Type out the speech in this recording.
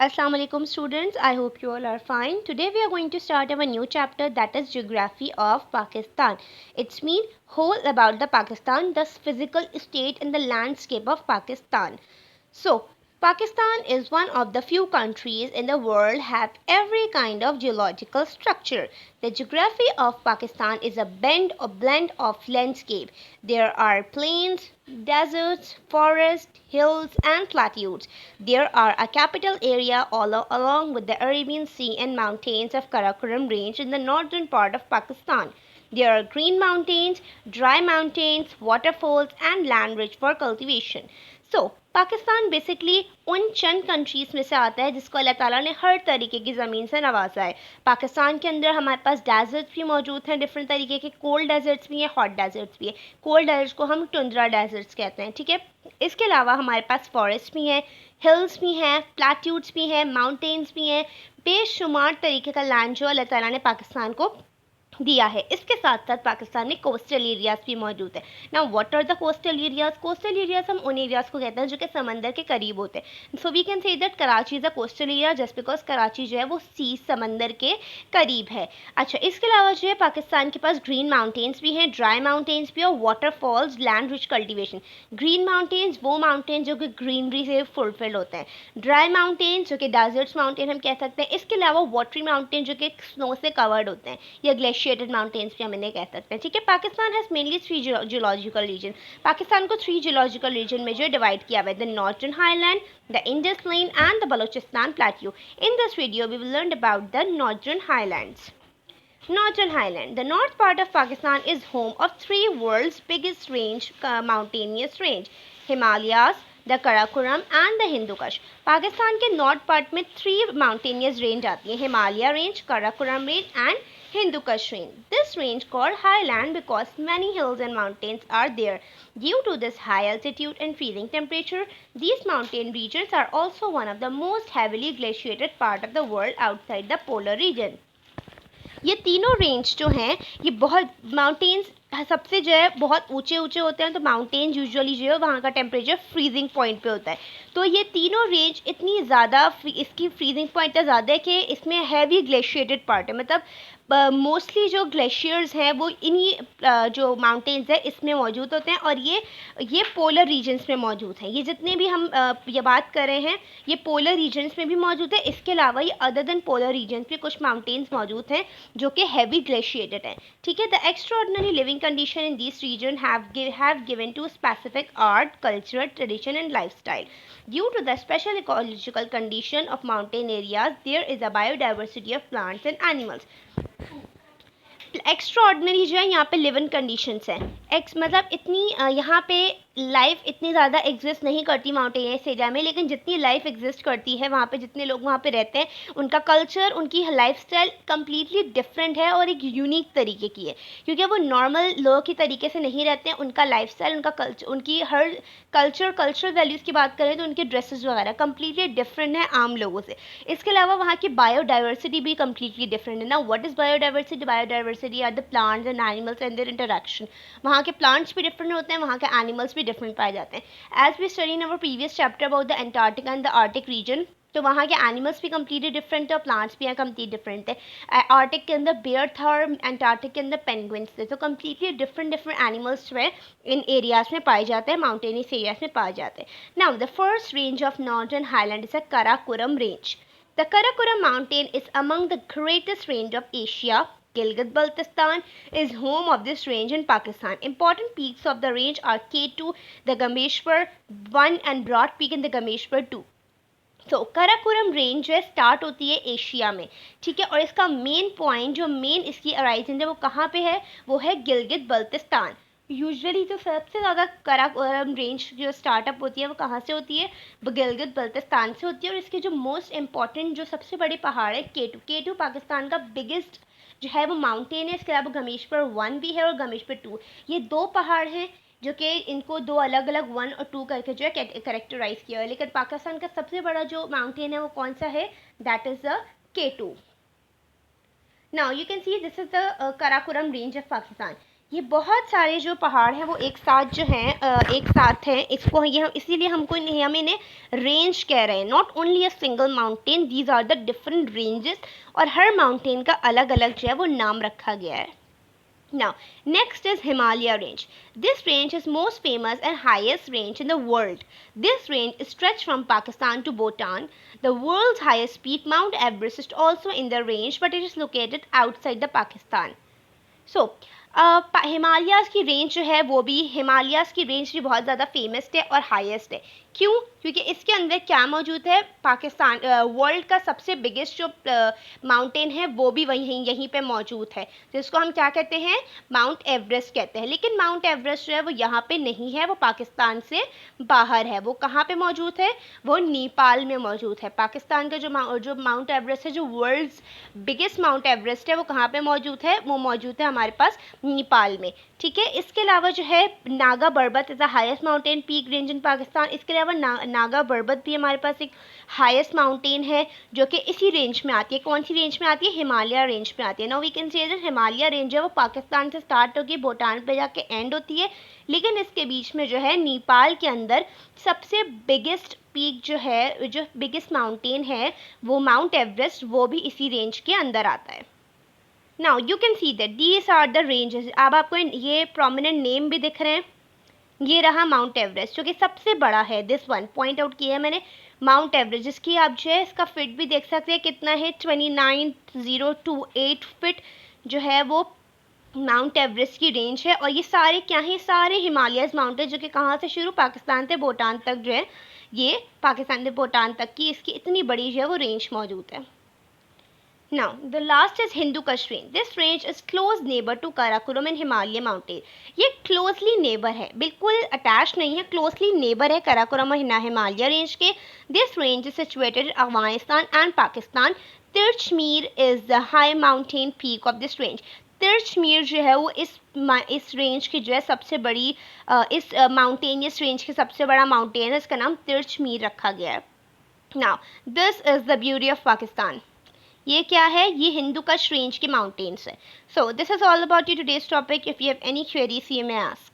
Assalamu alaikum students, I hope you all are fine. Today we are going to start our new chapter, that is Geography of Pakistan. It's mean whole about the Pakistan, the physical state and the landscape of Pakistan. So, Pakistan is one of the few countries in the world have every kind of geological structure. The geography of Pakistan is a blend of landscape. There are plains, deserts, forests, hills and plateaus. There are a capital area all along with the Arabian Sea and mountains of Karakuram Range in the northern part of Pakistan. There are green mountains, dry mountains, waterfalls and land rich for cultivation. So Pakistan basically उन चंद countries में से आता है जिसको अल्लाह ताला ने हर तरीके की ज़मीन से नवाजा है. पाकिस्तान के अंदर हमारे पास डेजर्ट्स भी मौजूद हैं, डिफरेंट तरीके के कोल्ड डेजर्ट्स भी हैं, हॉट डेजर्ट्स भी हैं. कोल्ड डेजर्ट्स को हम टुंड्रा डेजर्ट्स कहते हैं, ठीक है. इसके अलावा हमारे पास फॉरेस्ट भी हैं, हिल्स भी हैं, प्लेट्यूड्स भी हैं, माउंटेन्स भी हैं. बेशुमार तरीके का लैंड जो अल्लाह ताला ने पाकिस्तान को दिया है. इसके साथ साथ पाकिस्तान में कोस्टल एरियाज भी मौजूद है. Now what are the coastal areas? Coastal areas हम उन एरियाज को कहते हैं जो कि समंदर के करीब होते हैं. So we can say that Karachi is a coastal area just because Karachi जो है वो सी समंदर के करीब है. अच्छा, इसके अलावा जो है पाकिस्तान के पास ग्रीन माउंटेन्स भी हैं, ड्राई माउंटेन्स भी और waterfalls, land rich cultivation. Green mountains वो माउंटेन जो कि ग्रीनरी से फुलफिल्ड होते हैं. ड्राई माउंटेन्स जो कि डेजर्ट्स माउंटेन हम कह सकते हैं. इसके अलावा वाटरी माउंटेन जो कि स्नो से कवर्ड होते हैं या ग्लेशियर माउंटेन्स भी हम इन्हें कह सकते हैं, ठीक है. Pakistan has mainly three geological region. Pakistan को थ्री जियोलॉजिकल रीजन में जो डिवाइड किया हुआ है, the northern highland, the Indus plain and the Balochistan plateau. In this video we will learn about the northern highlands. Northern Highland. The north part of Pakistan is home of three world's biggest mountainous range: Himalayas, the Karakuram and the Hindu Kush. Pakistan के north part में three mountainous range आती हैं: Himalaya range, Karakoram range and Hindu Kush range. This range called highland because many hills and mountains are there. Due to this high altitude and freezing temperature, these mountain regions are also one of the most heavily glaciated part of the world outside the polar region. ये तीनों range जो हैं ये बहुत mountains सबसे जो है बहुत ऊंचे ऊंचे होते हैं. तो माउंटेन्स यूजुअली जो है वहाँ का टेम्परेचर फ्रीजिंग पॉइंट पे होता है. तो ये तीनों रेंज इतनी ज़्यादा इसकी फ्रीजिंग पॉइंट इतना ज़्यादा है कि इसमें हैवी ग्लेशिएटेड पार्ट है. मतलब मोस्टली जो ग्लेशियर्स हैं वो इन्हीं जो माउंटेन्स है इसमें मौजूद होते हैं और ये पोलर रीजन्स में मौजूद हैं. ये जितने भी हम ये बात कर रहे हैं ये पोलर रीजन्स में भी मौजूद है. इसके अलावा ये अदर देन पोलर रीजन्स में कुछ माउंटेन्स मौजूद हैं जो कि हैवी ग्लेशिएटेड हैं, ठीक है. The extraordinary living condition in this region have given to specific art, culture, tradition and lifestyle. Due to the special ecological condition of mountain areas, there is a biodiversity of plants and animals. Extra ordinary जो है यहाँ पे live in conditions हैं. मतलब इतनी यहाँ पे life इतनी ज़्यादा एग्जिस्ट नहीं करती माउंटेनियस एरिया में, लेकिन जितनी लाइफ एग्जिस्ट करती है वहाँ पे जितने लोग वहाँ पे रहते हैं उनका कल्चर, उनकी लाइफस्टाइल कम्प्लीटली डिफरेंट है और एक यूनिक तरीके की है. क्योंकि वो नॉर्मल लोगों की तरीके से नहीं रहते हैं. उनका लाइफस्टाइल, उनका कल्चर, उनकी हर कल्चरल वैल्यूज़ की बात करें तो उनके ड्रेसेस वगैरह कम्प्लीटली डिफरेंट है आम लोगों से. इसके अलावा वहाँ की बायोडाइवर्सिटी भी कम्प्लीटली डिफरेंट है. ना what is biodiversity? Biodiversity are the plants and animals and their interaction. वहाँ के प्लांट्स भी डिफरेंट होते हैं, वहाँ के एनिमल्स भी डिफरेंट पाए जाते हैं. As we study in our previous chapter about the Antarctica and the Arctic region, तो वहाँ के एनिमल्स भी कम्प्लीटली डिफरेंट है और प्लांट्स भी यहाँ कम्प्लीट डिफरेंट है. आर्टिक के अंदर बेयर था और एंटार्क्टिक के अंदर पेंगुइन्स थे. तो कम्प्लीटली डिफरेंट एनिमल्स जो है इन एरियाज़ में पाए जाते हैं, माउंटेनियस एरियाज में पाए जाते हैं. Now the first range of northern highland is a Karakoram range. The Karakoram mountain is among the greatest range of Asia. Gilgit-Baltistan is home of this range in Pakistan. Important peaks of the range are K2, the Gameshwar 1 and Broad Peak in the Gameshwar 2. तो Karakoram range जो है start होती है Asia में, ठीक है. और इसका मेन पॉइंट जो मेन इसकी अराइजन है वो कहाँ पे है? वो है गिलगित बल्तिस्तान. यूजुअली तो सबसे ज़्यादा कराकोरम रेंज जो स्टार्टअप होती है वो कहाँ से होती है? गिलगित बल्तिस्तान से होती है. और इसके जो मोस्ट इम्पॉर्टेंट जो सबसे बड़े पहाड़ है K2 पाकिस्तान का बिगेस्ट जो है वो माउंटेन है. इसके अलावा गमेश्वर 1 भी है और गमेश्वर 2. ये दो पहाड़ हैं जो कि इनको दो अलग अलग 1 और 2 करके जो है करेक्टराइज किया है. लेकिन पाकिस्तान का सबसे बड़ा जो माउंटेन है वो कौन सा है? That is the K2. Now you can see this is the Karakoram range of Pakistan. ये बहुत सारे जो पहाड़ हैं वो एक साथ जो हैं एक साथ हैं, इसको ये हम इसीलिए हम इन्हें रेंज कह रहे हैं, not only a single mountain, these are the different ranges, और हर माउंटेन का अलग अलग जो है वो नाम रखा गया है. Now, next is Himalaya range. This range is most famous and highest range in the world. This range is stretched from Pakistan to Bhutan. The world's highest peak, Mount Everest, is also in the range, but it is located outside the Pakistan. So Himalayas की range जो है वो भी, Himalayas की range भी बहुत ज़्यादा famous है और हाईएस्ट है. क्यों? क्योंकि इसके अंदर क्या मौजूद है, पाकिस्तान वर्ल्ड का सबसे बिगेस्ट जो माउंटेन है वो भी वहीं यहीं पे मौजूद है, जिसको हम क्या कहते हैं, माउंट एवरेस्ट कहते हैं. लेकिन माउंट एवरेस्ट जो है वो यहाँ पे नहीं है, वो पाकिस्तान से बाहर है. वो कहाँ पे मौजूद है, वो नेपाल में मौजूद है. पाकिस्तान का जो माउंट एवरेस्ट है, जो वर्ल्ड्स बिगेस्ट माउंट एवरेस्ट है, वो कहाँ पे मौजूद है, वो मौजूद है हमारे पास नेपाल में. ठीक है. इसके अलावा जो है Nanga Parbat is the highest mountain peak range in Pakistan. इसके अलावा नागा बर्बत भी हमारे पास एक हाईएस्ट माउंटेन है जो कि इसी रेंज में आती है. कौन सी रेंज में आती है, हिमालय रेंज में आती है. Now we can say that Himalaya range है वो पाकिस्तान से स्टार्ट होकर भूटान पे जाके एंड होती है, लेकिन इसके बीच में जो है नेपाल के अंदर सबसे बिगेस्ट पीक जो है, जो बिगेस्ट माउंटेन है वो माउंट एवरेस्ट, वो भी इसी रेंज के अंदर आता है. Now you can see that these are the ranges. अब आपको ये प्रोमिनेंट नेम भी दिख रहे हैं. ये रहा माउंट एवरेस्ट जो कि सबसे बड़ा है. दिस वन पॉइंट आउट किया है मैंने, माउंट एवरेस्ट, जिसकी आप जो है इसका फिट भी देख सकते हैं कितना है, 29,028 फिट जो है वो माउंट एवरेस्ट की रेंज है. और ये सारे क्या हैं, सारे हिमालयस माउंटेन जो कि कहाँ से शुरू, पाकिस्तान से भूटान तक जो है, ये पाकिस्तान से भूटान तक की इसकी इतनी बड़ी जो है वो रेंज मौजूद है. Now, the last is Hindu Kush range. This range is close neighbor to Karakuram and Himalaya mountain. ये closely neighbor है, बिल्कुल attached नहीं है, closely neighbor है कराकोरम और हिमालय रेंज के. This range is situated in Afghanistan and Pakistan. Tirchmir is the high mountain peak of this range. तिरछमीर जो है वो इस रेंज की जो है सबसे बड़ी, इस माउंटेनियस रेंज की सबसे बड़ा माउंटेन है, इसका नाम तिरछमीर रखा गया है. Now, this is the beauty of Pakistan. ये क्या है, ये हिंदू कश रेंज के माउंटेन्स है. So this is all about you today's topic. If you have any queries you may ask.